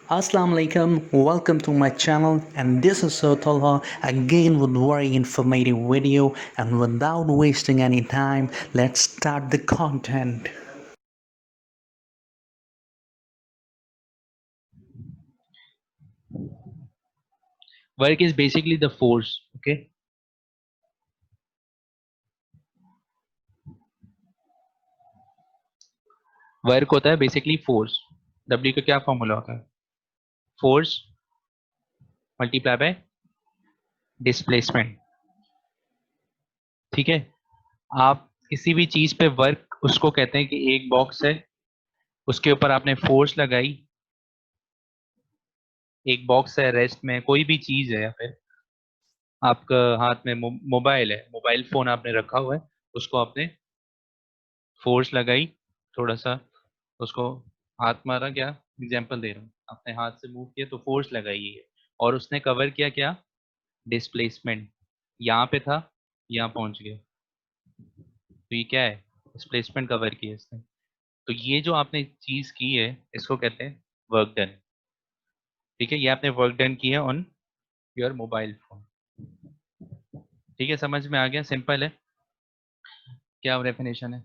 Assalamu alaikum, welcome to my channel, and this is Sir Talha again with very informative video. And without wasting any time, let's start the content. Work is basically the force. Okay, work होता है basically force. W का क्या formula होता है? Force multiply by displacement. ठीक है, आप किसी भी चीज पे वर्क उसको कहते हैं कि एक बॉक्स है, उसके ऊपर आपने फोर्स लगाई. एक बॉक्स है रेस्ट में, कोई भी चीज है, या फिर आपका हाथ में मोबाइल है, मोबाइल फोन आपने रखा हुआ है, उसको आपने फोर्स लगाई थोड़ा सा, उसको हाथ मारा. क्या एग्जांपल दे रहा हूँ, आपने हाथ से मूव किया तो फोर्स लगाई है, और उसने कवर किया क्या? डिस्प्लेसमेंट. यहाँ पे था, यहाँ पहुंच गया, तो ये क्या है? डिस्प्लेसमेंट कवर किया इसने. तो ये जो आपने चीज की है, इसको कहते हैं वर्क डन. ठीक है, ये आपने वर्क डन की है ऑन योर मोबाइल फोन. ठीक है, समझ में आ गया? सिंपल है. क्या डेफिनेशन है?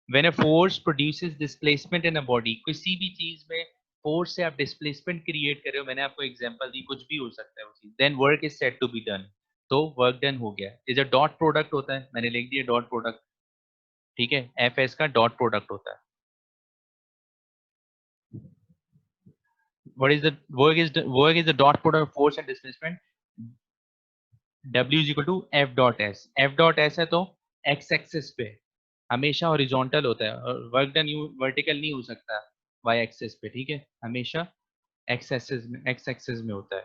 When a force produces displacement in a body, किसी भी चीज में फोर्स से आप डिस्प्लेसमेंट क्रिएट कर रहे हो, मैंने आपको एग्जांपल दी, कुछ भी हो सकता है वो चीज, then work is said to be done. तो वर्क डन हो गया. इज अ डॉट प्रोडक्ट होता है, मैंने लिख दिया डॉट प्रोडक्ट. ठीक है, एफ एस का डॉट प्रोडक्ट होता है. What is the work is the dot product force and displacement. W is equal to F dot S. F dot S है तो एक्स एक्सिस पे हमेशा हॉरिजॉन्टल होता है, और वर्क डन यू वर्टिकल नहीं हो सकता वाई एक्सिस पे. ठीक है, हमेशा एक्स एक्सिस में होता है.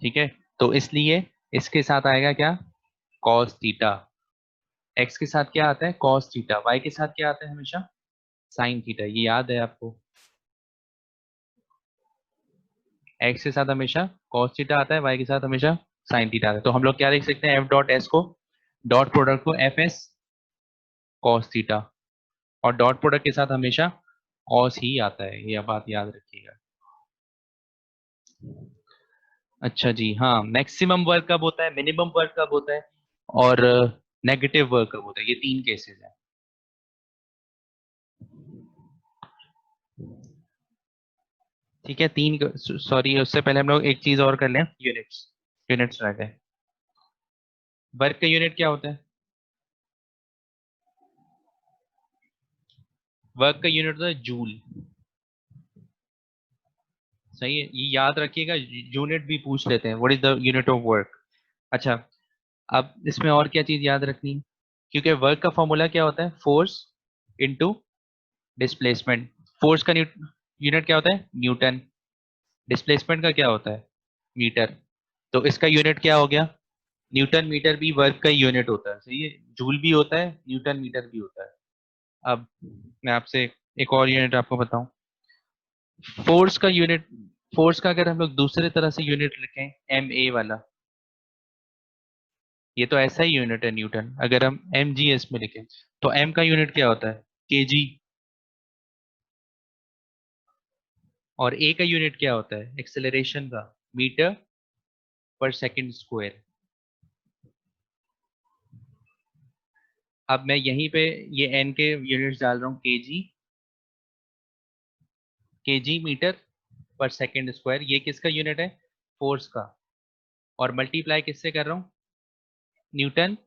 ठीक है, तो इसलिए इसके साथ आएगा क्या? Cos theta. एक्स के साथ क्या आता है? Cos theta. वाई के साथ क्या आता है हमेशा? Sine theta. ये याद है आपको? एक्स के साथ हमेशा कॉस थीटा आता है, वाई के साथ हमेशा साइन थीटा आता है. तो हम लोग क्या लिख सकते हैं? एफ डॉट एस को, डॉट प्रोडक्ट को एफ एस कॉस थीटा, और डॉट प्रोडक्ट के साथ हमेशा कॉस ही आता है. ये बात याद रखिएगा. अच्छा जी, हाँ. मैक्सिमम वर्क कब होता है, मिनिमम वर्क कब होता है, और नेगेटिव वर्क कब होता है? ये तीन केसेस हैं. ठीक है, तीन. सॉरी, उससे पहले हम लोग एक चीज और कर लें. यूनिट्स. यूनिट्स रह गए. वर्क का यूनिट क्या होता है? वर्क का यूनिट होता है जूल. सही है, ये याद रखिएगा. यूनिट भी पूछ लेते हैं, what is the unit of work. अच्छा, अब इसमें और क्या चीज याद रखनी है? क्योंकि वर्क का फॉर्मूला क्या होता है? Force into displacement. फोर्स का यूनिट क्या होता है? न्यूटन. डिस्प्लेसमेंट का क्या होता है? मीटर. तो इसका यूनिट क्या हो गया? न्यूटन मीटर भी वर्क का यूनिट होता है. सही है, जूल भी होता है, न्यूटन मीटर भी होता है. अब मैं आपसे एक और यूनिट आपको बताऊं. फोर्स का यूनिट, फोर्स का अगर हम लोग दूसरे तरह से यूनिट लिखें, एम ए वाला, ये तो ऐसा ही यूनिट है न्यूटन. अगर हम एम जी एस में लिखें, तो एम का यूनिट क्या होता है? के जी. और ए का यूनिट क्या होता है एक्सेलरेशन का? Metre per second square. अब मैं यहीं पे ये एन के यूनिट्स डाल रहा हूँ. के जी मीटर पर सेकंड स्क्वायर. ये किसका यूनिट है? फोर्स का. और मल्टीप्लाई किससे कर रहा हूँ? न्यूटन.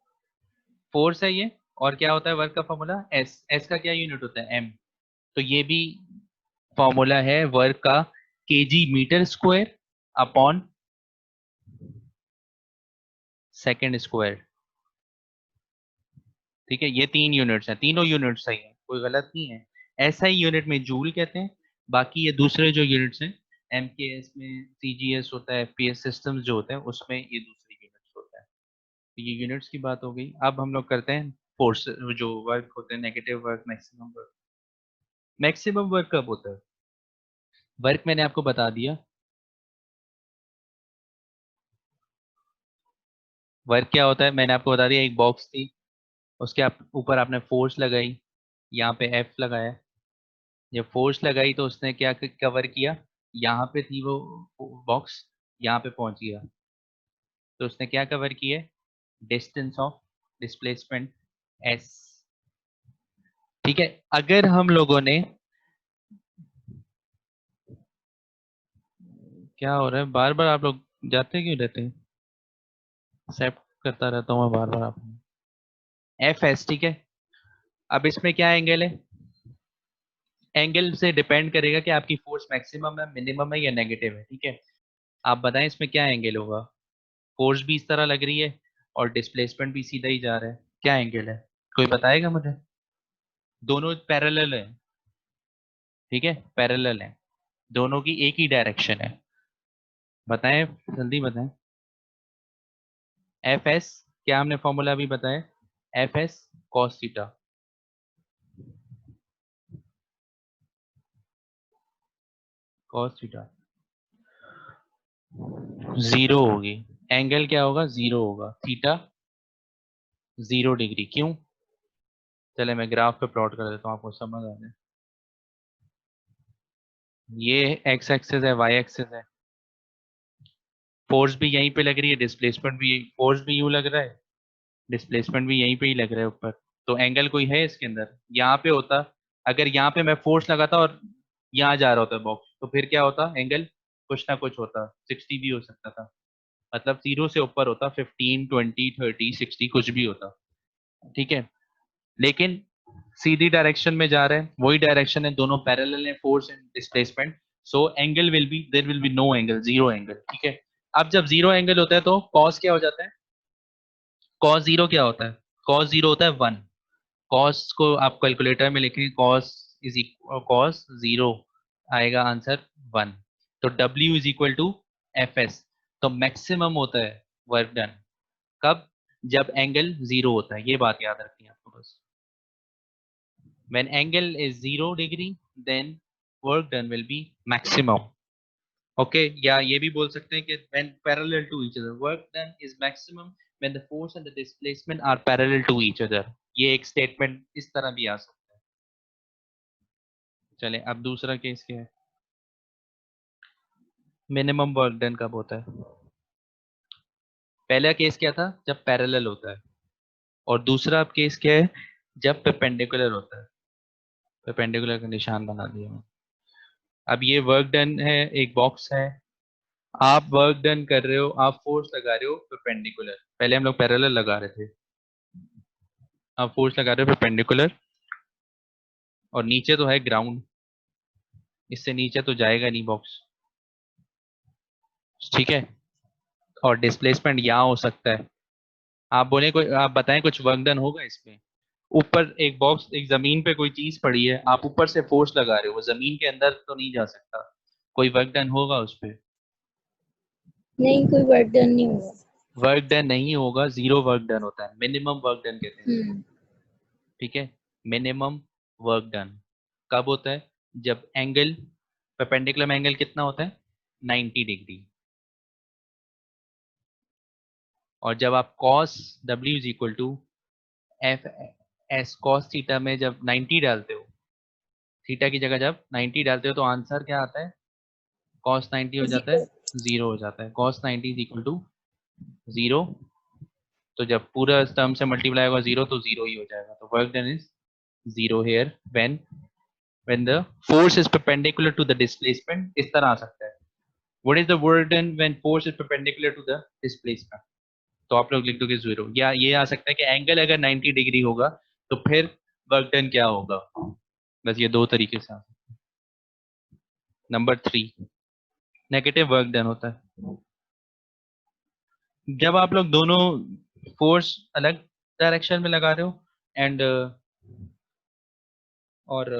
फोर्स है ये. और क्या होता है वर्क का फॉर्मूला? एस. एस का क्या यूनिट होता है? एम. तो ये भी फॉर्मूला है वर्क का, KG meter square upon second square. ठीक है, ये तीन यूनिट्स हैं, तीनों यूनिट्स सही है, कोई गलत नहीं है. ऐसा ही यूनिट में जूल कहते हैं. बाकी ये दूसरे जो यूनिट्स हैं, एम के एस में सी जी एस होता है, एफ पी एस सिस्टम्स जो होते हैं उसमें ये दूसरे यूनिट्स होता है. तो ये यूनिट्स की बात हो गई. अब हम लोग करते हैं फोर्स, जो वर्क होते हैं, negative work, maximum work. Maximum work कब होता है? वर्क मैंने आपको बता दिया. वर्क क्या होता है मैंने आपको बता दिया. एक बॉक्स थी, उसके ऊपर आपने फोर्स लगाई, यहाँ पे एफ लगाया, जब फोर्स लगाई तो उसने क्या कवर किया, यहाँ पे थी वो बॉक्स, यहाँ पे पहुंच गया, तो उसने क्या कवर किया, डिस्टेंस ऑफ डिस्प्लेसमेंट एस। ठीक है, अगर हम लोगों ने, क्या हो रहा है बार बार आप लोग जाते क्यों रहते हैं, एक्सेप्ट करता रहता हूँ मैं बार बार आप, एफ एस, ठीक है। अब इसमें क्या एंगल है, एंगल से डिपेंड करेगा कि आपकी फोर्स मैक्सिमम है, मिनिमम है या नेगेटिव है, ठीक है। आप बताएं इसमें क्या एंगल होगा, फोर्स भी इस तरह लग रही है और डिस्प्लेसमेंट भी सीधा ही जा रहा है, क्या एंगल है, कोई बताएगा मुझे। दोनों पैरेलल है, ठीक है, पैरेलल है, दोनों की एक ही डायरेक्शन है, बताएं, जल्दी बताएं। एफ एस, क्या हमने फॉर्मूला अभी बताया, F S cos theta, cos theta zero होगी, एंगल क्या होगा, जीरो होगा, थीटा 0 डिग्री, क्यों, चले मैं ग्राफ पे प्लॉट कर देता हूँ आपको समझ आ जाए। ये एक्स एक्सिस है, वाई एक्सिस है, फोर्स भी यहीं पे लग रही है, डिस्प्लेसमेंट भी, फोर्स भी यूं लग रहा है, डिस्प्लेसमेंट भी यहीं पे ही लग रहा है ऊपर, तो एंगल कोई है इसके अंदर, यहाँ पे होता, अगर यहाँ पे मैं फोर्स लगाता और यहाँ जा रहा होता बॉक्स, तो फिर क्या होता, एंगल कुछ ना कुछ होता, 60 भी हो सकता था, मतलब 0 से ऊपर होता, 15 20 30 60 कुछ भी होता, ठीक है। लेकिन सीधी डायरेक्शन में जा रहे हैं, वही डायरेक्शन है, दोनों पैरेलल है, force and displacement, so angle will be, there will be no angle, zero angle, ठीक है। अब जब जीरो एंगल होता है तो कॉस क्या हो जाता है, कॉस जीरो क्या होता है, कॉस जीरो होता है 1, कॉस को आप कैलकुलेटर में लिखें, cos is equal, cos zero आएगा आंसर 1, तो W is equal to F S, तो मैक्सिमम होता है वर्क डन कब, जब एंगल जीरो होता है, ये बात याद रखनी है आपको बस। When angle is 0 degree, then work done will be maximum. Okay, या ये भी बोल सकते हैं कि when parallel to each other, work done is maximum when the force and the displacement are parallel to each other. ये एक statement इस तरह भी आ सकता है। चले अब दूसरा केस क्या है, मिनिमम वर्क डन कब होता है, पहला केस क्या था, जब पैरेलल होता है, और दूसरा केस क्या है, जब परपेंडिकुलर होता है, परपेंडिकुलर का निशान बना दिया मैंने। अब ये वर्क डन है, एक बॉक्स है, आप वर्क डन कर रहे हो, आप फोर्स लगा रहे हो परपेंडिकुलर, पहले हम लोग पैरेलल लगा रहे थे, आप फोर्स लगा रहे हो परपेंडिकुलर, और नीचे तो है ग्राउंड, इससे नीचे तो जाएगा नहीं बॉक्स, ठीक है, और डिस्प्लेसमेंट यहाँ हो सकता है, आप बोले कोई, आप बताएं कुछ वर्क डन होगा इसमें, ऊपर एक बॉक्स, एक जमीन पे कोई चीज पड़ी है, आप ऊपर से फोर्स लगा रहे हो, वो जमीन के अंदर तो नहीं जा सकता, कोई वर्क डन होगा उस पर, नहीं, कोई वर्क डन नहीं हुआ। वर्क डन नहीं होगा, जीरो वर्क डन होता है, मिनिमम वर्क डन कहते हैं इसको, हम्म। ठीक है। मिनिमम वर्क डन कब होता है, जब एंगल, परपेंडिकुलर में एंगल कितना होता है, 90 डिग्री, और जब आप cos W is equal to F S cos theta में जब 90 डालते हो, थीटा की जगह जब 90 डालते हो, तो आंसर क्या आता है, cos 90 हो जाता जीरो। है, जीरो हो जाता है, cos 90 is equal to zero, तो जब पूरा टर्म से मल्टीप्लाई होगा जीरो, तो जीरो ही हो जाएगा, तो work done is zero hair when the force is perpendicular to the displacement, इस तरह आ सकता है, what is the work done when force is perpendicular to the displacement, तो आप लोग लिख दोगे जीरो, या ये आ सकता है कि एंगल अगर 90 डिग्री होगा तो फिर वर्क डन क्या होगा, बस ये दो तरीके से आ सकता है। नंबर 3, नेगेटिव वर्क डन होता है, जब आप लोग दोनों फोर्स अलग डायरेक्शन में लगा रहे हो, एंड और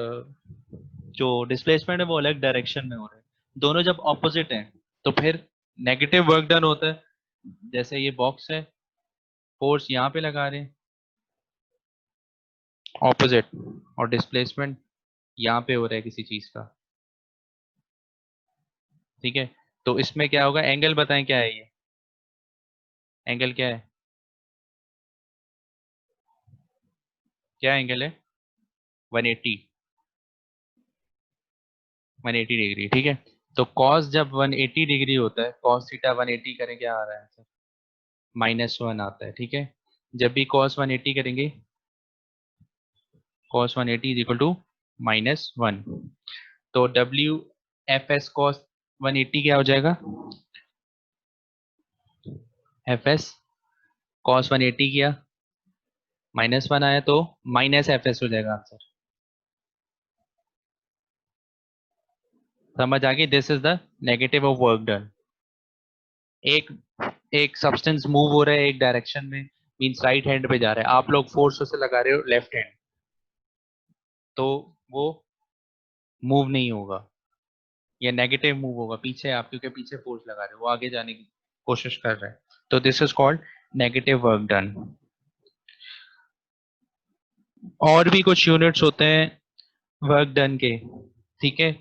जो डिस्प्लेसमेंट है वो अलग डायरेक्शन में हो रहा है, दोनों जब ऑपोजिट हैं, तो फिर नेगेटिव वर्क डन होता है, जैसे ये बॉक्स है, फोर्स यहाँ पे लगा रहे हैं ऑपोजिट, और डिस्प्लेसमेंट यहाँ पे हो रहा है किसी चीज का, ठीक है। तो इसमें क्या होगा, एंगल बताएं क्या है, ये एंगल क्या है, क्या एंगल है, 180, 180 डिग्री, ठीक है। तो कॉस जब 180 डिग्री होता है, कॉस थीटा 180 करें, क्या आ रहा है सर? -1 आता है, ठीक है। जब भी कॉस 180 करेंगे, cos 180 इज इक्वल टू -1। तो डब्ल्यू एफ एस कॉस 180 क्या हो जाएगा? एफ एस कॉस 180 किया, -1 आया तो माइनस एफ एस हो जाएगा आंसर। समझ आ गई? This is the negative of work done. एक एक सब्सटेंस मूव हो रहा है एक डायरेक्शन में, मीन्स राइट हैंड पे जा रहा है, आप लोग फोर्स से लगा रहे हो लेफ्ट हैंड, तो वो मूव नहीं होगा, या नेगेटिव मूव होगा पीछे, आप क्योंकि पीछे फोर्स लगा रहे हो, वो आगे जाने की कोशिश कर रहा है, तो this is called negative work done. और भी कुछ यूनिट्स होते हैं वर्क डन के, ठीक है।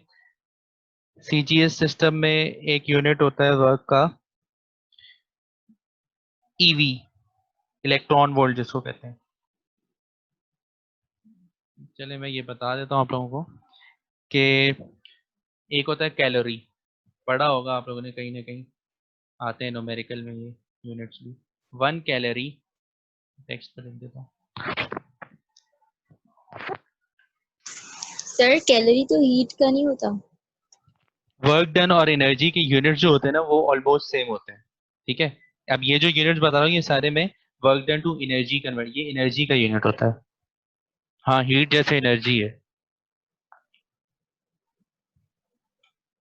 सीजीएस सिस्टम में एक यूनिट होता है वर्क का, ईवी, इलेक्ट्रॉन वोल्ट जिसको कहते हैं। चले मैं ये बता देता हूँ आप लोगों को कि एक होता है कैलोरी, पढ़ा होगा आप लोगों ने कहीं ना कहीं, आते हैं न्यूमेरिकल में ये यूनिट्स भी। 1 कैलोरी, टेक्स्ट पर लिख देता हूँ। सर कैलोरी तो हीट का नहीं होता। वर्क डन और एनर्जी के यूनिट्स जो होते हैं ना वो ऑलमोस्ट सेम होते हैं, ठीक है। अब ये जो यूनिट्स बता रहा हूँ ये सारे में work done to energy convert, ये एनर्जी का यूनिट होता है। हाँ, हीट जैसे एनर्जी है,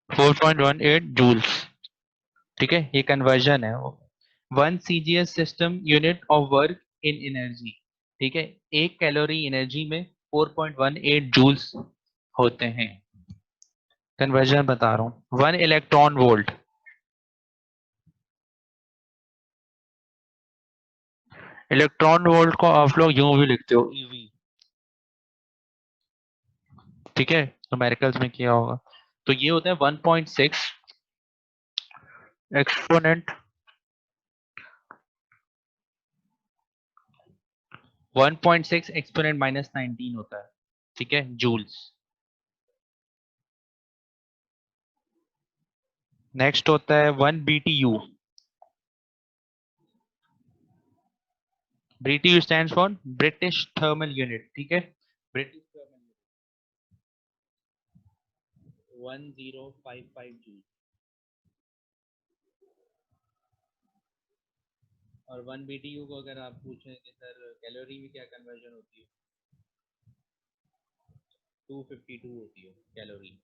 4.18 जूल्स, ठीक है, ये कन्वर्जन है। 1 CGS system unit of work in energy, ठीक है। 1 कैलोरी एनर्जी में 4.18 जूल्स होते हैं। कन्वर्जन बता रहा हूँ। 1 इलेक्ट्रॉन वोल्ट, इलेक्ट्रॉन वोल्ट को आप लोग यूं भी लिखते हो, ईवी, ठीक है, न्यूमेरिकल्स में किया होगा। तो ये होता है 1.6 एक्सपोनेंट 1.6 एक्सपोनेंट -19 होता है, ठीक है, जूल्स। नेक्स्ट होता है 1 BTU, BTU stands for British thermal unit, ठीक है, ब्रिटिश थर्मल यूनिट 1055 जूल। और 1 BTU को अगर आप पूछें कि सर कैलोरी में क्या कन्वर्जन होती है, 252 होती है कैलोरी।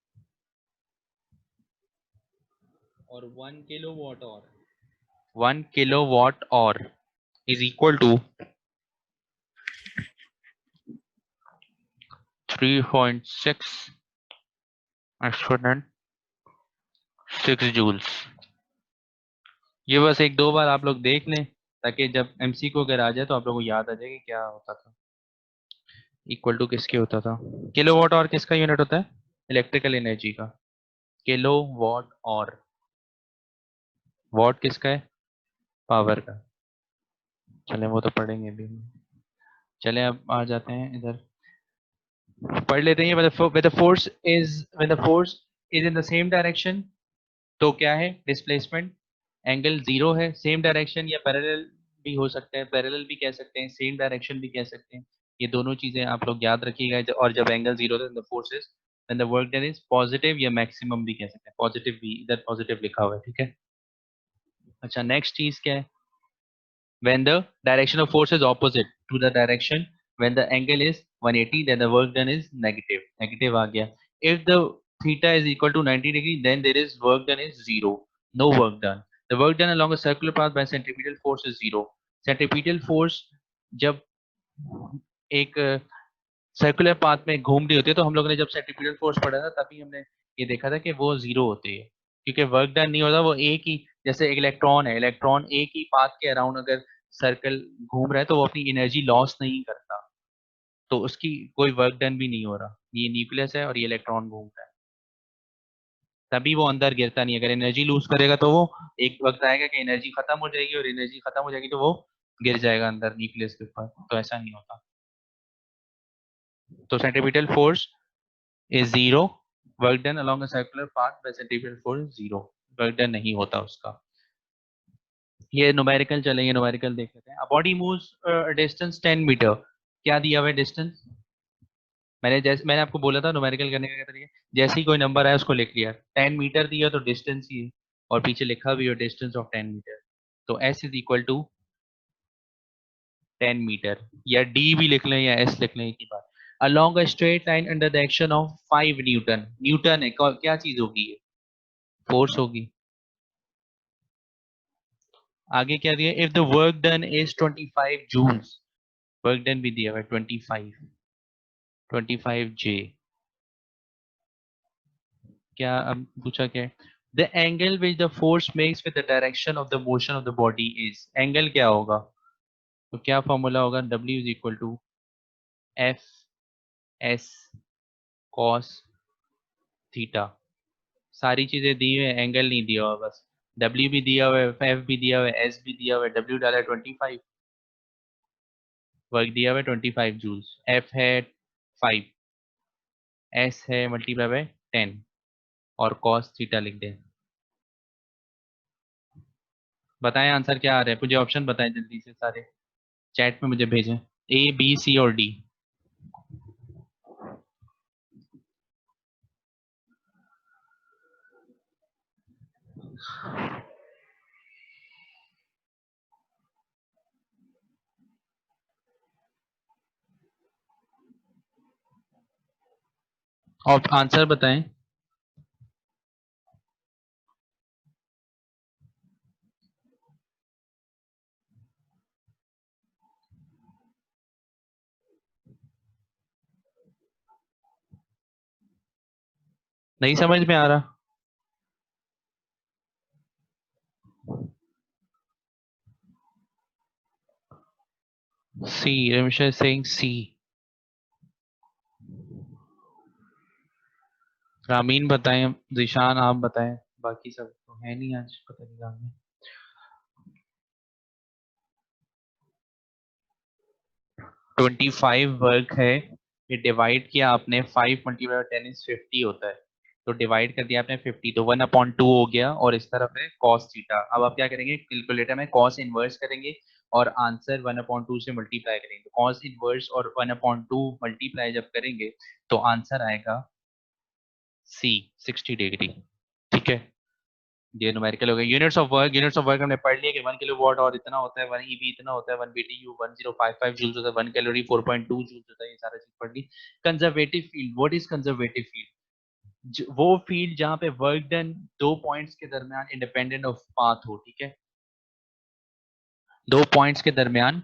और 1 किलोवाट और is equal to 3.6 exponent 6 joules. ये बस एक दो बार आप लोग देख लें ताकि जब MC को अगर आ जाए तो आप लोगों को याद आ जाए कि क्या होता था, इक्वल टू किसके होता था। किलोवाट और किसका यूनिट होता है? इलेक्ट्रिकल एनर्जी का। किलोवाट और वाट किसका है? पावर का। चले वो तो पढ़ेंगे भी। चले अब आ जाते हैं इधर, पढ़ लेते हैं। when the force is in the same direction, तो क्या है? डिस्प्लेसमेंट एंगल 0 है। सेम डायरेक्शन या पैरेलल भी हो सकता है, पैरेलल भी कह सकते हैं, सेम डायरेक्शन भी कह सकते हैं, ये दोनों चीजें आप लोग याद रखिएगा। और जब एंगल 0 है, the force is when the work done is positive, या मैक्सिमम भी कह सकते हैं, पॉजिटिव भी, इधर पॉजिटिव लिखा हुआ है, ठीक है। अच्छा, नेक्स्ट चीज क्या है? when the direction of force is opposite to the direction, when the angle is 180, then the work done is negative, negative aa gaya. If the theta is equal to 90 degree, then there is work done is 0, no work done. The work done along a circular path by centripetal force is 0. Centripetal force जब एक circular path में घूम रही होती है, तो हम लोगों ने जब सेंट्रीपिटल फोर्स पढ़ा था तभी हमने ये देखा था कि वो 0 होती है, क्योंकि वर्क डन नहीं होता, वो एक ही, जैसे इलेक्ट्रॉन है, इलेक्ट्रॉन एक ही पाथ के अराउंड अगर सर्कल घूम रहा है तो वो अपनी एनर्जी लॉस नहीं करता, तो उसकी कोई वर्क डन भी नहीं हो रहा। ये न्यूक्लियस है और ये इलेक्ट्रॉन घूम रहा है, तभी वो अंदर गिरता नहीं। अगर एनर्जी लूज करेगा तो वो एक वक्त आएगा कि एनर्जी खत्म हो जाएगी, और एनर्जी खत्म हो जाएगी तो वो गिर जाएगा अंदर न्यूक्लियस के ऊपर, तो ऐसा नहीं होता। तो centripetal force is 0 work done along a circular path by centrifugal force 0, work done नहीं होता उसका। ये न्यूमेरिकल चलेंगे, न्यूमेरिकल देख लेते हैं। बॉडी मूव्स डिस्टेंस 10 मीटर, क्या दिया हुआ है डिस्टेंस? मैंने आपको बोला था न्यूमेरिकल करने का क्या तरीका, जैसे ही कोई नंबर आया उसको लिख लिया। 10 मीटर दिया तो डिस्टेंस ही है, और पीछे लिखा भी है डिस्टेंस ऑफ 10 मीटर, तो s is equal to 10 meter, या d भी लिख लें या s लिख लें, एक ही बात। Along a straight line under the action of 5 Newton, Newton है क्या चीज होगी ये? फोर्स होगी। आगे क्या दिया, if the work done is 25 joules, work done भी दिया हुआ है 25 J। क्या अब पूछा क्या है, the angle which the force makes with the direction of the motion of the body is, angle क्या होगा? तो क्या फॉर्मूला होगा, W is equal to F S cos theta. सारी चीजें दी हुई है, एंगल नहीं दिया हुआ बस। W भी दिया हुआ है, F भी दिया हुआ है, S भी दिया हुआ है, W डाला है 25, वर्क दिया हुआ है 25 जूल्स, F है 5, S है मल्टीप्लाई बाय 10, और कॉस थीटा लिख दें। बताएं आंसर क्या आ रहा है, मुझे ऑप्शन बताएं जल्दी से सारे, चैट में मुझे भेजें, A B C और D। और आंसर बताएं। नहीं समझ में आ रहा? C, Ramesh is saying C। Ramin बताएं, जिशान आप बताएं, बाकी सब तो है नहीं आज, पता नहीं रामीन। 25 वर्क है, ये डिवाइड किया आपने, 5 मल्टीप्लाई 10 इज 50 होता है, तो डिवाइड कर दिया आपने 50, तो 1/2 हो गया, और इस तरफ है cos थीटा। अब आप क्या करेंगे, कैलकुलेटर में cos इनवर्स करेंगे और आंसर 1/2 से मल्टीप्लाई करेंगे, तो cos इनवर्स और 1/2 मल्टीप्लाई जब करेंगे तो आंसर आएगा C, 60 डिग्री। ठीक है, ये न्यूमेरिकल हो गया। Units of work, units of work हमने पढ़ लिया कि 1 किलोवाट और इतना होता है, 1 ईबी इतना होता है, 1 बीटीयू 1055 जूल्स होता है, 1 कैलोरी 4.2 जूल्स होता है, ये सारा चीज पढ़ ली। Conservative field, what is conservative field? वो फील्ड जहां पे वर्क डन दो पॉइंट्स के दरमियान इंडिपेंडेंट ऑफ पाथ हो। ठीक है, दो पॉइंट्स के दरमियान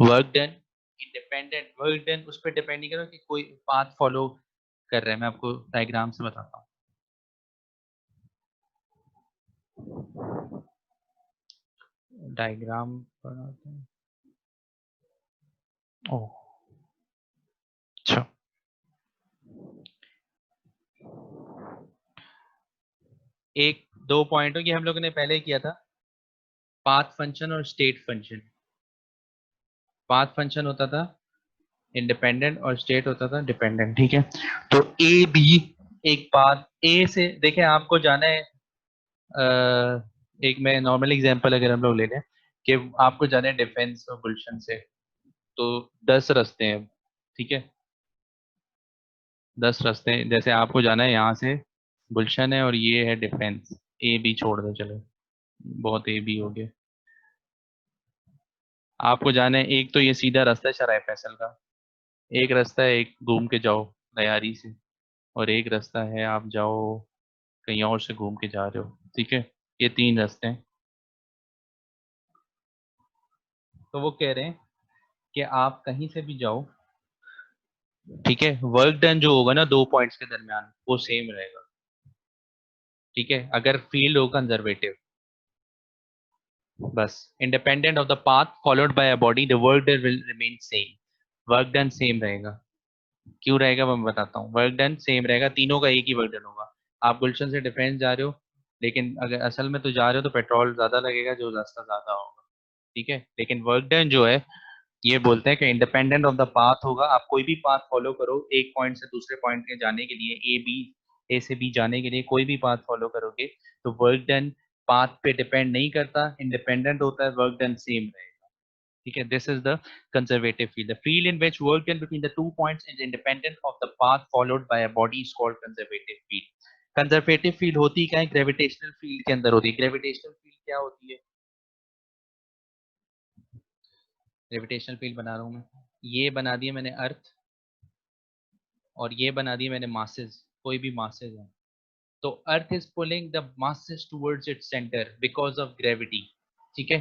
work done independent, work done उस पर डिपेंड नहीं करो कि कोई पाथ फॉलो कर रहा है। मैं आपको डायग्राम से बताता हूँ, डायग्राम बनाते हैं। ओह अच्छा, एक दो पॉइंटों की हम लोगों ने पहले किया था, पाथ फंक्शन और स्टेट फंक्शन। पाथ फंक्शन होता था इंडिपेंडेंट और स्टेट होता था डिपेंडेंट। ठीक है, तो ए बी, एक पाथ ए से देखें, आपको जाना है एक मैं नॉर्मल एग्जांपल अगर हम लोग ले लें कि आपको जाना है डिफेंस और गुलशन से, तो 10 रास्ते हैं। ठीक है, 10 रास्ते हैं, जैसे आपको जाना है यहाँ से गुलशन है और ये है डिफेंस, ए बी छोड़ दो, चलो बहुत ए बी हो गया। आपको जाना है, एक तो ये सीधा रास्ता है सराय फैसल का, एक रास्ता है एक घूम के जाओ दयारी से, और एक रास्ता है आप जाओ कहीं और से घूम के जा रहे हो। ठीक है, ये 3 रास्ते हैं। तो वो कह रहे हैं कि आप कहीं से भी जाओ, ठीक है, वर्क डन जो होगा ना दो पॉइंट्स के दरमियान वो सेम रहेगा। ठीक है, अगर फील्ड हो कंजर्वेटिव, बस independent of the path followed by a body the work done will remain same, work done same रहेगा। क्यों रहेगा वो मैं बताता हूँ, वर्क डन सेम रहेगा, तीनों का एक ही वर्क डन होगा। आप गुलशन से डिफेंस जा रहे हो, लेकिन अगर असल में तो जा रहे हो तो पेट्रोल ज्यादा लगेगा, जो रास्ता ज्यादा होगा। ठीक है, लेकिन वर्क डन जो है ये बोलते हैं कि इंडिपेंडेंट ऑफ द पाथ होगा, आप कोई भी पाथ फॉलो करो एक पॉइंट से दूसरे पॉइंट के जाने के लिए, ए बी ए से बी जाने के लिए कोई भी पाथ फॉलो करोगे तो वर्क डन पाथ पे डिपेंड नहीं करता, इंडिपेंडेंट होता है, वर्क डन सेम रहेगा। ठीक है, this is the conservative field. The field in which work done between the two points is independent of the path followed by a body is called conservative field. Conservative field होती क्या है? Gravitational field के अंदर होती है। Gravitational field क्या होती है? ग्रेविटेशनल फील्ड बना रहा हूं मैं, ये बना दिया मैंने अर्थ, और ये बना दिए मैंने मासेस, कोई भी मासेस है। तो earth is pulling the masses towards its centre because of gravity. ठीक है,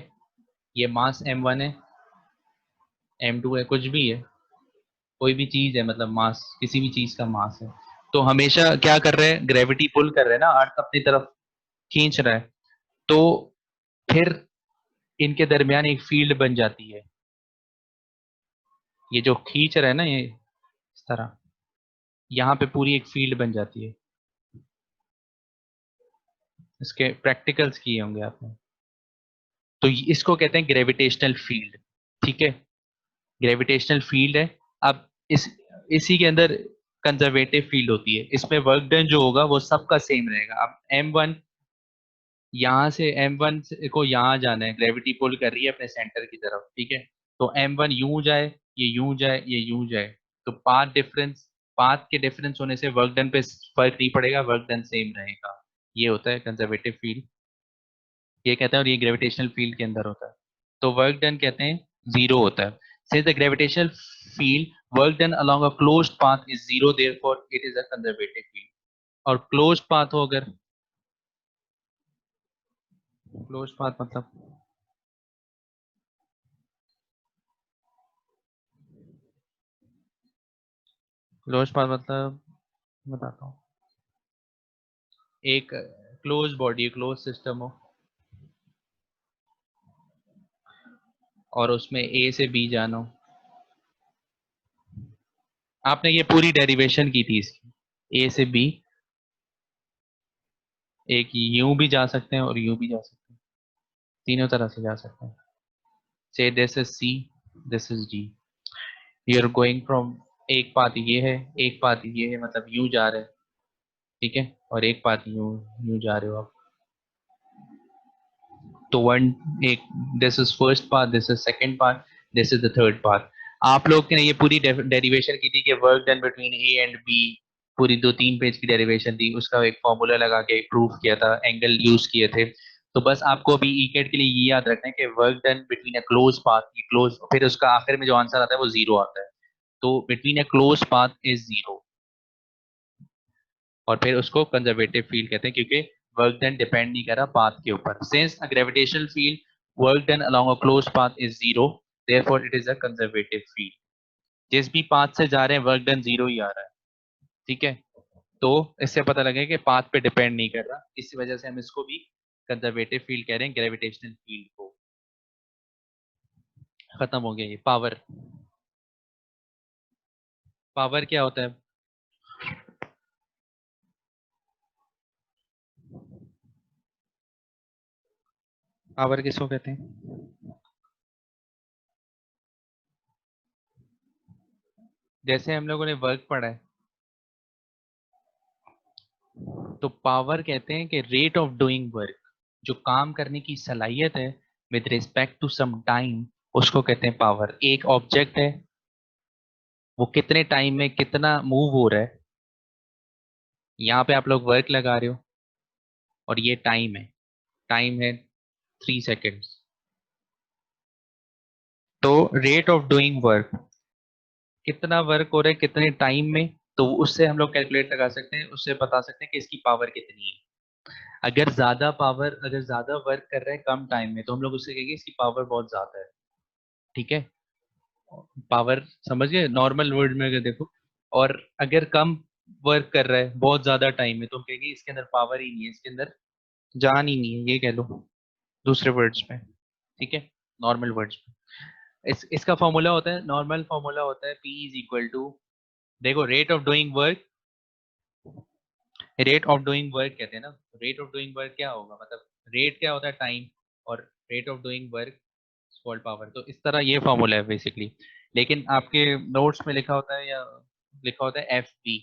ये मास m1 है, m2 है, कुछ भी है, कोई भी चीज है, मतलब मास, किसी भी चीज का मास है। तो हमेशा क्या कर रहे हैं? ग्रेविटी पुल कर रहे हैं ना, अर्थ अपनी तरफ खींच रहा है, तो फिर इनके दरमियान एक फील्ड बन जाती है। ये जो खींच रहा है ना, ये इस तरह यहाँ पे पूरी एक फील्ड बन जाती है। इसके प्रैक्टिकल्स किए होंगे आपने। तो इसको कहते हैं ग्रेविटेशनल फील्ड। ठीक है, ग्रेविटेशनल फील्ड है। अब इसी के अंदर कंजर्वेटिव फील्ड होती है। इसमें वर्क डन जो होगा वो सबका सेम रहेगा। अब m1 यहाँ से m1 को यहाँ जाना है, ग्रेविटी पुल कर रही है अपने सेंटर की तरफ। ठीक है, तो m1 यूं जाए, ये यूं जाए, ये यूं जाए, तो पाथ के डिफरेंस होने से वर्क डन पे फर्क नहीं पड़ेगा, वर्क डन सेम रहेगा। ये होता है कंजर्वेटिव फील्ड, ये कहता है, और ये ग्रेविटेशनल फील्ड के अंदर होता है। तो वर्क डन कहते हैं जीरो होता है। Since the gravitational field work done along a closed path is zero, therefore it is a conservative field. और क्लोज्ड पाथ हो अगर, क्लोज्ड पाथ मतलब क्लोज्ड पाथ मतलब बताता हूँ। एक क्लोज बॉडी, क्लोज सिस्टम हो, और उसमें ए से बी जाना हो। आपने ये पूरी डेरिवेशन की थी इसकी, ए से बी, एक यूं भी जा सकते हैं और यूं भी जा सकते हैं, तीनों तरह से जा सकते हैं। Say this is C, this is D, you are going from, एक पाथ ये है, एक पाथ ये है, मतलब यूं जा रहे हैं। ठीक है, और एक पाथ यूं, यूं जा रहे हो आप। तो वन, एक, this is first path, this is second path, this is the third path. आप लोग ने ये पूरी डेरिवेशन की थी कि work done between A and B, पूरी 2-3 पेज की डेरिवेशन थी, उसका एक फॉर्मूला लगा के प्रूफ किया था, एंगल यूज किए थे। तो बस आपको अभी ईकेट के लिए ये याद रखना है कि work done between a close path, close, फिर उसका आखिर में जो आंसर आता है वो जीरो आता है। तो between a close path is zero, और फिर उसको कंजर्वेटिव फील्ड कहते हैं, क्योंकि वर्क डन डिपेंड नहीं कर रहा पाथ के ऊपर। Since a gravitational field work done along a close path is zero, therefore it is a conservative field. जिस भी पाथ से जा रहे हैं वर्क डन जीरो ही आ रहा है। ठीक है, तो इससे पता लगे कि पाथ पे डिपेंड नहीं कर रहा, इसी वजह से हम इसको भी कंजर्वेटिव फील्ड कह रहे हैं, ग्रेविटेशनल फील्ड को। खत्म हो गया ये पावर। पावर क्या होता है? पावर किसको कहते हैं? जैसे हम लोगों ने वर्क पढ़ा है, तो पावर कहते हैं कि रेट ऑफ डूइंग वर्क, जो काम करने की सलाहियत है with respect to some time, उसको कहते हैं पावर। एक ऑब्जेक्ट है, वो कितने टाइम में कितना मूव हो रहा है, यहाँ पे आप लोग वर्क लगा रहे हो, और ये टाइम है 3 सेकेंड्स। तो रेट ऑफ डूइंग वर्क, कितना वर्क हो रहा है कितने टाइम में, तो उससे हम लोग कैलकुलेट लगा सकते हैं, उससे बता सकते हैं कि इसकी पावर कितनी है। अगर ज्यादा वर्क कर रहा है कम टाइम में, तो हम लोग उससे कहेंगे इसकी पावर बहुत ज्यादा है। ठीक है, पावर समझ गए नॉर्मल वर्ड में अगर देखो। और अगर कम वर्क कर रहा है बहुत ज्यादा टाइम में, तो हम कहेंगे इसके अंदर पावर ही नहीं है, इसके अंदर जान ही नहीं है, ये कह लो दूसरे वर्ड्स में। ठीक है, नॉर्मल वर्ड्स में। इसका फॉर्मूला होता है, नॉर्मल फॉर्मूला होता है P इज इक्वल टू, देखो rate of doing work, rate of doing work कहते हैं ना, रेट ऑफ डूइंग वर्क क्या होगा, मतलब रेट क्या होता है टाइम, और rate of doing work square power. तो इस तरह ये फॉर्मूला है बेसिकली, लेकिन आपके नोट्स में लिखा होता है, या लिखा होता है एफ बी,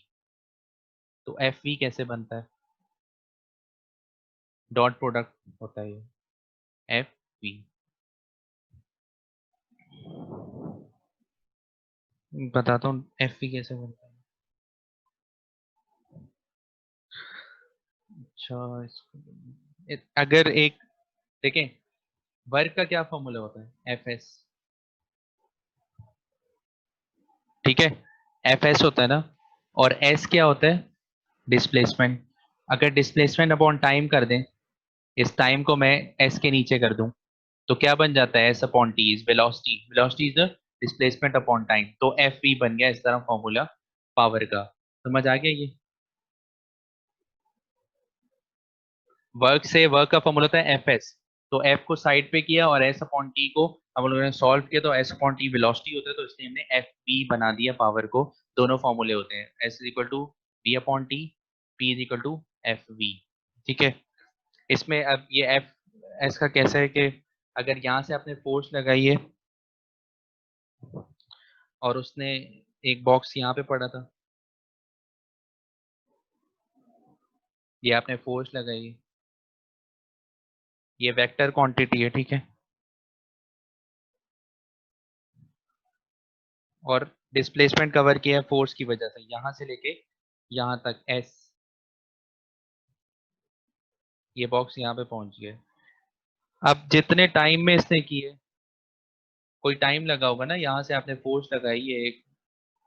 तो एफ वी कैसे बनता है? डॉट प्रोडक्ट होता है ये एफ वी। बताता हूँ एफ वी कैसे बनता है। अच्छा अगर एक देखें, वर्क का क्या फॉर्मूला होता है? F S. ठीक है, एफ एस होता है ना, और एस क्या होता है? डिस्प्लेसमेंट। अगर डिस्प्लेसमेंट अपॉन टाइम कर दें, इस टाइम को मैं एस के नीचे कर दूं, तो क्या बन जाता है? S upon T is velocity, velocity is the displacement upon time, तो एफ वी बन गया इस तरह फॉर्मूला पावर का। समझ आ गया? ये वर्क से वर्क का फॉर्मूला होता है एफ एस, तो एफ को साइड पे किया और एस अपॉन टी को हम लोगों ने सॉल्व किया, तो एस अपॉन टी वेलोसिटी होता है, तो इसलिए हमने एफ बी बना दिया पावर को। दोनों फॉर्मूले होते हैं, S is equal to B upon T, P is equal to F V. ठीक है, इसमें अब ये एफ एस का कैसा है कि अगर यहाँ से आपने फोर्स लगाई है और उसने एक बॉक्स यहाँ पे पड़ा था, ये आपने फोर्स लगाई है, ये वेक्टर क्वांटिटी है, ठीक है, और डिस्प्लेसमेंट कवर किया है फोर्स की वजह से, यहाँ से लेके यहाँ तक एस, ये बॉक्स यहाँ पे पहुंच गया। अब जितने टाइम में इसने किए, कोई टाइम लगा होगा ना, यहाँ से आपने फोर्स लगाई है एक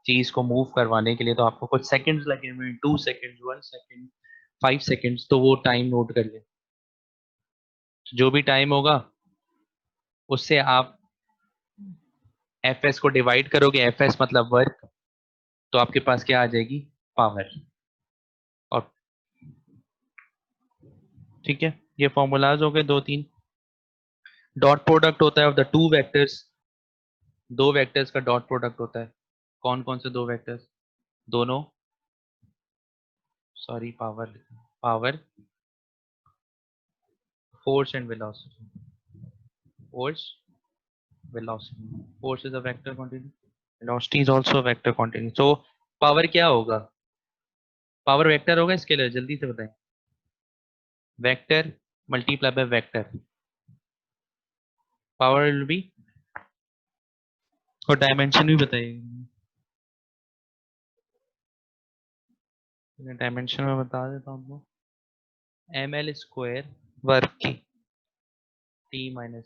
चीज को मूव करवाने के लिए, तो आपको कुछ सेकंड्स लगे हुए, 2 सेकंड, 1 सेकंड, 5 सेकंड्स, तो वो टाइम नोट करिए। जो भी टाइम होगा उससे आप एफ एस को डिवाइड करोगे, एफ एस मतलब वर्क, तो आपके पास क्या आ जाएगी? पावर। और ठीक है, ये फॉर्मूलाज हो गए 2-3। डॉट प्रोडक्ट होता है ऑफ द टू वेक्टर्स, दो वेक्टर्स का डॉट प्रोडक्ट होता है। कौन कौन से दो वेक्टर्स? दोनों, sorry power, power, force and velocity, force, velocity, force is a vector quantity, velocity is also a vector quantity, so power क्या होगा? पावर वेक्टर होगा स्केलर? जल्दी से बताएं। Vector multiply by vector, power will be, और dimension भी बताइए। Dimension में बता देता हूँ आपको, एम एल स्क्वायर वर्क की T-3।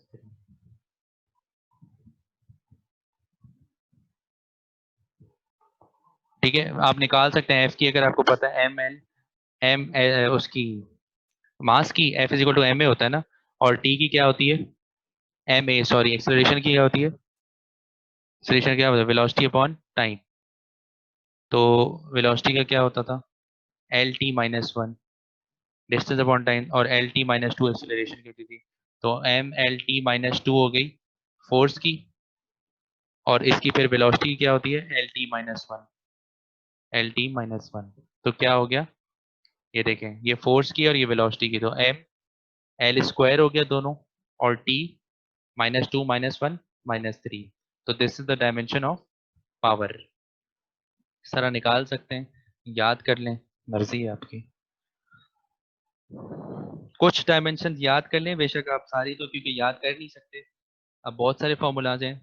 ठीक है, आप निकाल सकते हैं एफ की, अगर आपको पता है एम एल, एम उसकी मास की F is equal to M A होता है ना, और टी की क्या होती है? एम ए, सॉरी एक्सेलरेशन की क्या होती है? एक्सेलरेशन क्या होता है? Velocity upon time. तो वेलोसिटी का क्या होता था? L T minus one, distance upon time, और L T minus two acceleration की होती थी। तो M L T minus two हो गई फोर्स की, और इसकी फिर वेलोसिटी क्या होती है? L T minus one, L T minus one. तो क्या हो गया? ये देखें, ये फोर्स की और ये वेलोसिटी की, तो एम एल स्क्वायर हो गया दोनों, और टी -2 -1 -3। तो this is the dimension of power. सारा निकाल सकते हैं, याद कर लें, मर्जी है आपकी। कुछ डायमेंशन याद कर लें, बेशक आप सारी तो क्योंकि याद कर नहीं सकते। अब बहुत सारे फॉर्मूलाज हैं,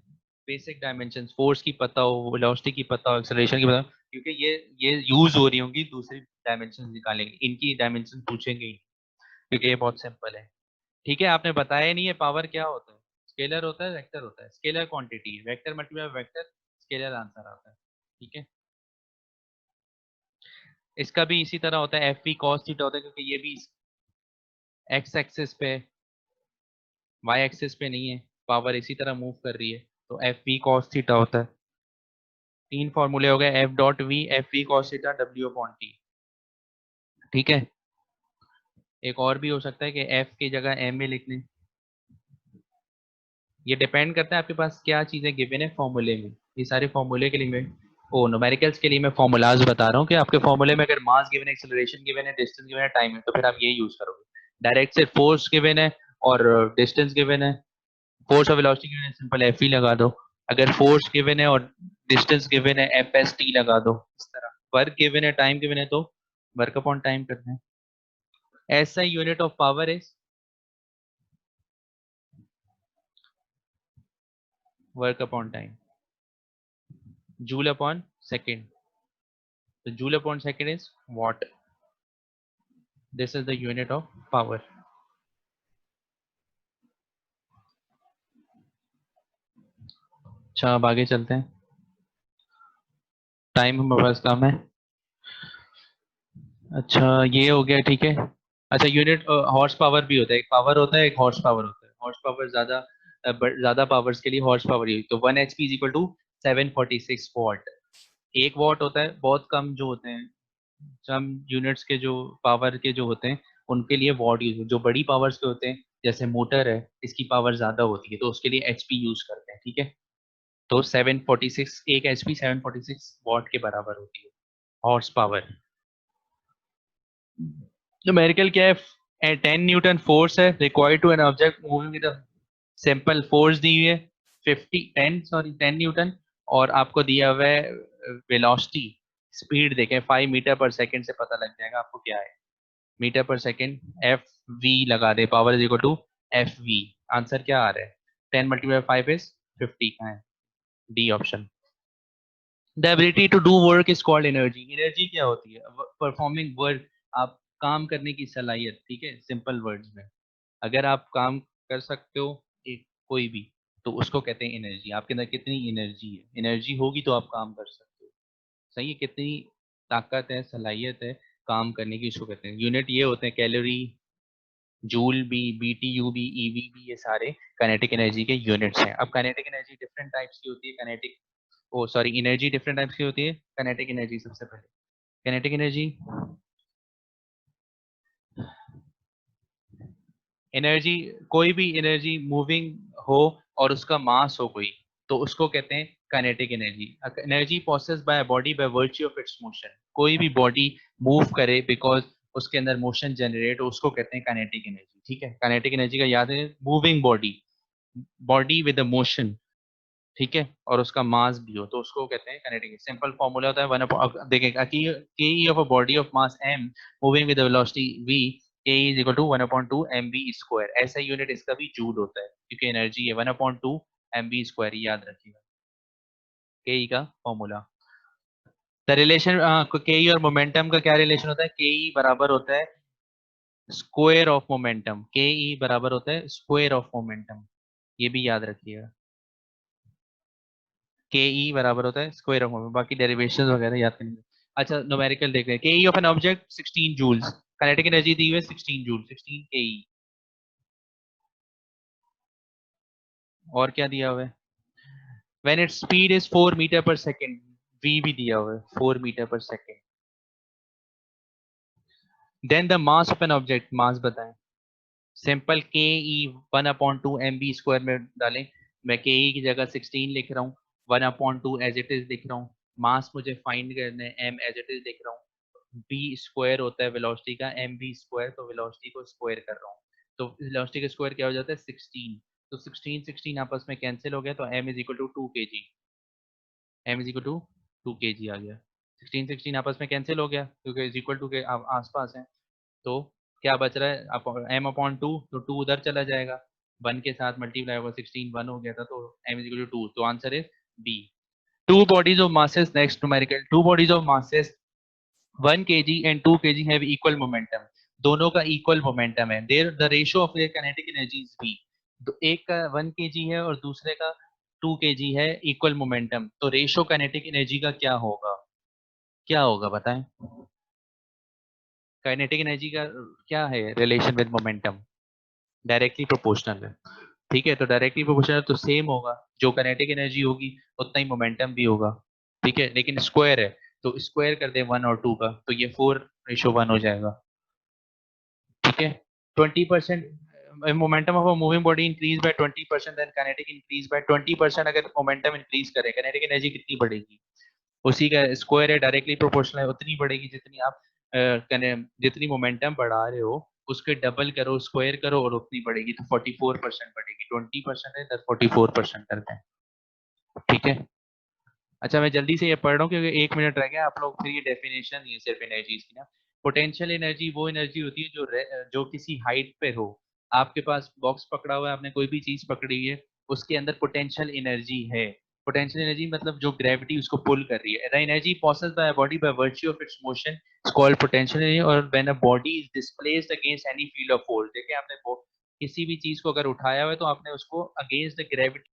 बेसिक डायमेंशन, फोर्स की पता हो, वेलोसिटी की पता हो, एक्सेलरेशन की पता हो, क्योंकि ये यूज हो रही होंगी, दूसरी डायमेंशन निकालेंगे, इनकी डायमेंशन पूछेंगे ही, क्योंकि ये बहुत सिंपल है। ठीक है, आपने बताया नहीं है पावर क्या होता है? स्केलर होता है, वेक्टर होता है? स्केलर क्वांटिटी है, vector multiply vector, scalar answer आता है। ठीक है, इसका भी इसी तरह होता है, एफ पी कॉस थीटा होता है, क्योंकि ये भी एक्स एक्सिस पे, वाई एक्सिस पे नहीं है, पावर इसी तरह मूव कर रही है, तो एफ पी कॉस थीटा होता है। 3 फॉर्मूले हो गए, F dot V, F V cos theta, W upon T. ठीक है, एक और भी हो सकता है कि एफ की जगह एम ए लिख लें, ये डिपेंड करता है आपके पास क्या चीजें गिवन है फॉर्मूले में। ये सारे फॉर्मूले के लिए मैं, ओ न्यूमेरिकल्स के लिए मैं फॉर्मूलाज बता रहा हूँ कि आपके फॉर्मूले में अगर मास गिवन है, एक्सेलरेशन गिवन है, डिस्टेंस गिवन है, टाइम है, तो फिर आप ये यूज करोगे। डायरेक्ट से फोर्स गिवन है और डिस्टेंस गिवन है, फोर्स और वेलोसिटी गिवन है, सिंपल एफ ई लगा दो। अगर फोर्स गिवन है और डिस्टेंस गिवन है, एफ एस टी लगा दो। इस तरह वर्क गिवन है, टाइम गिवन है, तो वर्क अपॉन टाइम करते हैं। SI unit of power is work upon time, joule upon second, तो joule upon second is watt, this is the unit of power. अच्छा अब आगे चलते हैं, टाइम हमारे पास कम है। अच्छा ये हो गया, ठीक है। अच्छा यूनिट हॉर्स पावर भी होता है, एक पावर होता है एक हॉर्स पावर होता है। हॉर्स पावर ज्यादा पावर्स के लिए हॉर्स पावर यूज, तो 1 HP is equal to 746 watt. एक वॉट होता है, बहुत कम जो होते हैं सम यूनिट्स के जो पावर के जो होते हैं उनके लिए वॉट यूज, जो बड़ी पावर्स के होते हैं जैसे मोटर है इसकी पावर ज्यादा होती है तो उसके लिए HP यूज करते हैं, ठीक है। तो 746 एक HP 746 वॉट के बराबर होती है हॉर्स पावर। न्यूमेरिकल क्या है, 10 न्यूटन फोर्स है required to an object moving with simple force दी हुई है 10 न्यूटन, और आपको दिया हुआ है वेलोसिटी स्पीड देखें 5 मीटर पर सेकंड से पता लग जाएगा आपको क्या है, metre per second, F V लगा दे, power is equal to F V. Answer क्या आ रहा है, 10 मल्टीप्लाई 5 इज 50 का है, D option. The ability to do work is called energy. Energy क्या होती है, परफॉर्मिंग वर्क, आप काम करने की सलाहियत, ठीक है सिंपल वर्ड्स में। अगर आप काम कर सकते हो एक कोई भी, तो उसको कहते हैं एनर्जी। आपके अंदर कितनी एनर्जी है, एनर्जी होगी तो आप काम कर सकते हो, सही है, कितनी ताकत है सलाहियत है काम करने की, इसको कहते हैं। यूनिट ये होते हैं कैलोरी, जूल भी, BTU भी, EV भी, ये सारे काइनेटिक एनर्जी के यूनिट्स हैं। अब काइनेटिक एनर्जी डिफरेंट टाइप्स की होती है, काइनेटिक ओ सॉरी एनर्जी डिफरेंट टाइप्स की होती है। काइनेटिक एनर्जी सबसे पहले, काइनेटिक एनर्जी, एनर्जी कोई भी एनर्जी मूविंग हो और उसका मास हो कोई, तो उसको कहते हैं kinetic energy. Energy process by body by virtue of its motion, कोई भी बॉडी मूव करे बिकॉज उसके अंदर मोशन जनरेट हो, उसको कहते हैं काइनेटिक एनर्जी, ठीक है। काइनेटिक एनर्जी का याद है, moving body, body with a motion, ठीक है, और उसका मास भी हो तो उसको कहते हैं काइनेटिक। सिंपल फॉर्मूला होता है वन, देखिएगा कि K of a body of mass m moving with velocity v, K is equal to 1/2 mv square. ऐसा यूनिट इसका भी जूल होता है क्योंकि एनर्जी है 1/2 mv स्क्वायर, याद रखिएगा के का फॉर्मूला। द रिलेशन के और मोमेंटम का क्या रिलेशन होता है, के बराबर होता है स्क्वायर ऑफ मोमेंटम, के बराबर होता है स्क्वायर ऑफ मोमेंटम, ये भी याद रखिएगा। के ई बराबर होता है स्क्वायर ऑफ मोमेंटम, बाकी डेरिवेशन वगैरह याद करनी है। अच्छा न्यूमेरिकल देख रहे हैं, K E of an object 16 joules, kinetic energy दी हुई है 16 जूल, 16 के ई। और क्या दिया हुआ है, when it's speed is 4 metre per second, V भी दिया हुआ है 4 metre per second. Then the mass of an object, mass बताएं, सिंपल के ई 1/2 mv स्क्वायर में डालें, मैं के ई की जगह 16 लिख रहा हूँ, 1/2 एज इट इज लिख रहा हूँ, मास मुझे फाइंड करना है m एज इट इज लिख रहा हूँ, b स्क्वायर होता है वेलोसिटी का, mv स्क्वायर, तो वेलोसिटी को स्क्वायर कर रहा हूँ, तो वेलोसिटी का स्क्वायर क्या हो जाता है 16, तो 16 16 आपस में कैंसिल हो गया, तो m is equal to 2 kg, m is equal to 2 kg आ गया। 16 16 आपस में कैंसिल हो गया क्योंकि इज इक्वल टू के आसपास है, तो क्या बच रहा है आपको, m/2, तो 2 उधर चला जाएगा, 1 के साथ मल्टीप्लाई होगा, 16 1 हो गया था, तो m इज इक्वल टू 2, तो answer is B. Two bodies of masses, next numerical, two bodies of masses 1 kg and 2 kg have equal momentum, दोनों का equal momentum है, there the ratio of their kinetic energy is v, तो एक का 1 kg है और दूसरे का 2 kg है, equal momentum, तो रेशियो काइनेटिक एनर्जी का क्या होगा, क्या होगा बताएं, काइनेटिक एनर्जी का क्या है relation with momentum, directly proportional है, ठीक है, तो डायरेक्टली प्रोपोर्शनल तो सेम होगा, जो काइनेटिक एनर्जी होगी उतना ही मोमेंटम भी होगा, ठीक है, लेकिन स्क्वायर है तो स्क्वायर कर दे 1 और 2 का, तो ये 4:1 हो जाएगा, ठीक है। 20% momentum of a moving body increase by 20%, then kinetic increase by 20%, अगर मोमेंटम इंक्रीज करे काइनेटिक एनर्जी कितनी बढ़ेगी, उसी का स्क्वायर है, डायरेक्टली प्रोपोर्शनल है, उतनी बढ़ेगी जितनी आप जितनी मोमेंटम बढ़ा रहे हो उसके डबल करो, स्क्वायर करो और उतनी बढ़ेगी, तो 44% बढ़ेगी, 20% है 44% करते हैं, ठीक है। अच्छा मैं जल्दी से ये पढ़ रहा हूँ क्योंकि 1 मिनट रह गया, आप लोग फिर ये डेफिनेशन ये सिर्फ एनर्जी की ना, पोटेंशियल एनर्जी वो एनर्जी होती है जो किसी हाइट पे हो। आपके पास बॉक्स पकड़ा हुआ है, आपने कोई भी चीज पकड़ी है, उसके अंदर पोटेंशियल एनर्जी है। पोटेंशियल एनर्जी मतलब जो ग्रेविटी उसको पुल कर रही है। The energy possessed by a body by virtue of its motion is called potential energy. और when a body is displaced against any field of force, देखिए आपने किसी भी चीज को अगर उठाया हुआ है तो आपने उसको अगेंस्ट द ग्रेविटी